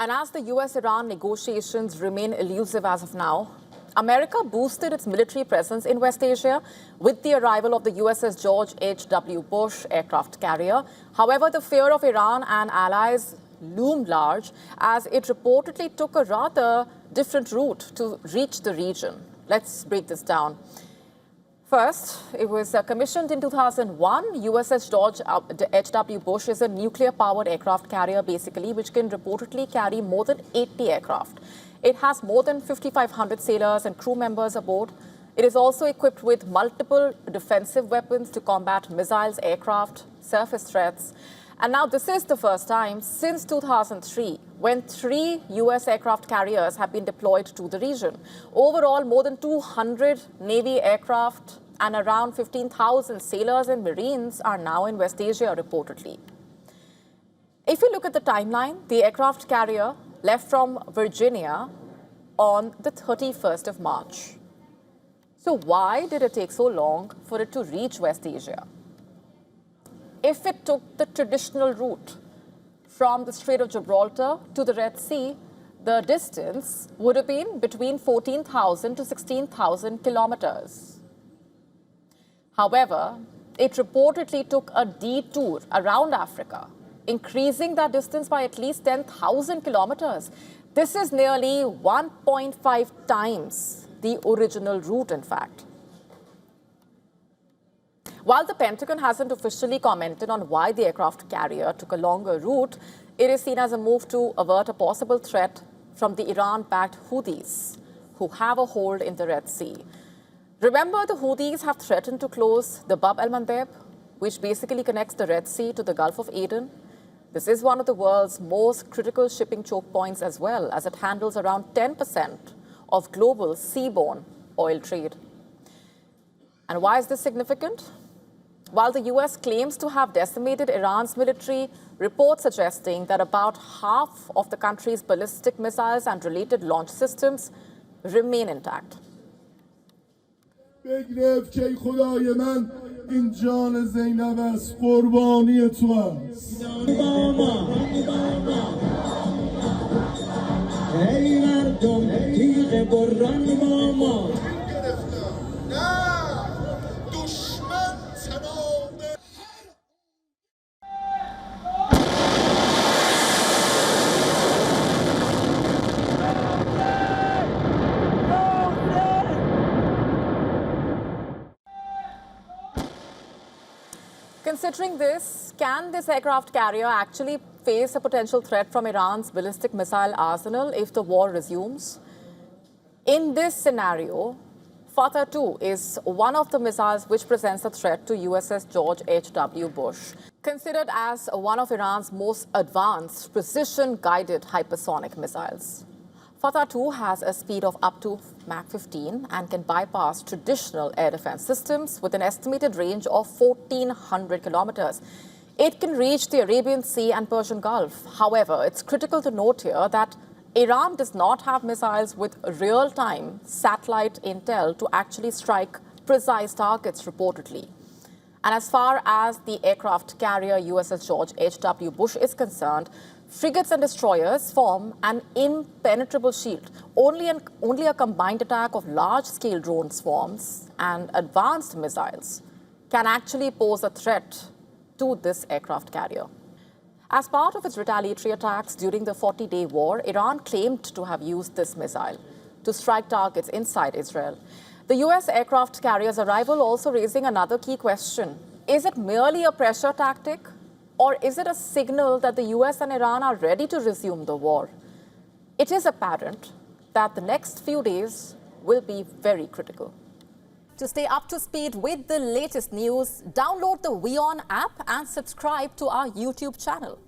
And as the US-Iran negotiations remain elusive as of now, America boosted its military presence in West Asia with the arrival of the USS George H.W. Bush aircraft carrier. However, the fear of Iran and allies loomed large as it reportedly took a rather different route to reach the region. Let's break this down. First, it was commissioned in 2001. USS George H.W. Bush is a nuclear-powered aircraft carrier, basically, which can reportedly carry more than 80 aircraft. It has more than 5,500 sailors and crew members aboard. It is also equipped with multiple defensive weapons to combat missiles, aircraft, surface threats. And now this is the first time since 2003 when 3 U.S. aircraft carriers have been deployed to the region. Overall, more than 200 Navy aircraft and around 15,000 sailors and Marines are now in West Asia, reportedly. If we look at the timeline, the aircraft carrier left from Virginia on the 31st of March. So why did it take so long for it to reach West Asia? If it took the traditional route from the Strait of Gibraltar to the Red Sea, the distance would have been between 14,000 to 16,000 kilometers. However, it reportedly took a detour around Africa, increasing that distance by at least 10,000 kilometers. This is nearly 1.5 times the original route, in fact. While the Pentagon hasn't officially commented on why the aircraft carrier took a longer route, it is seen as a move to avert a possible threat from the Iran-backed Houthis, who have a hold in the Red Sea. Remember, the Houthis have threatened to close the Bab el-Mandeb, which basically connects the Red Sea to the Gulf of Aden. This is one of the world's most critical shipping choke points, as well as it handles around 10% of global seaborne oil trade. And why is this significant? While the US claims to have decimated Iran's military, reports suggesting that about half of the country's ballistic missiles and related launch systems remain intact. Considering this, can this aircraft carrier actually face a potential threat from Iran's ballistic missile arsenal if the war resumes? In this scenario, Fatah 2 is one of the missiles which presents a threat to USS George H.W. Bush, considered as one of Iran's most advanced precision-guided hypersonic missiles. Fatah 2 has a speed of up to Mach 15 and can bypass traditional air defense systems with an estimated range of 1,400 kilometers. It can reach the Arabian Sea and Persian Gulf. However, it's critical to note here that Iran does not have missiles with real-time satellite intel to actually strike precise targets, reportedly. And as far as the aircraft carrier USS George H.W. Bush is concerned, frigates and destroyers form an impenetrable shield. Only a combined attack of large-scale drone swarms and advanced missiles can actually pose a threat to this aircraft carrier. As part of its retaliatory attacks during the 40-day war, Iran claimed to have used this missile to strike targets inside Israel. The U.S. aircraft carrier's arrival also raising another key question. Is it merely a pressure tactic? Or is it a signal that the US and Iran are ready to resume the war? It is apparent that the next few days will be very critical. To stay up to speed with the latest news, download the WION app and subscribe to our YouTube channel.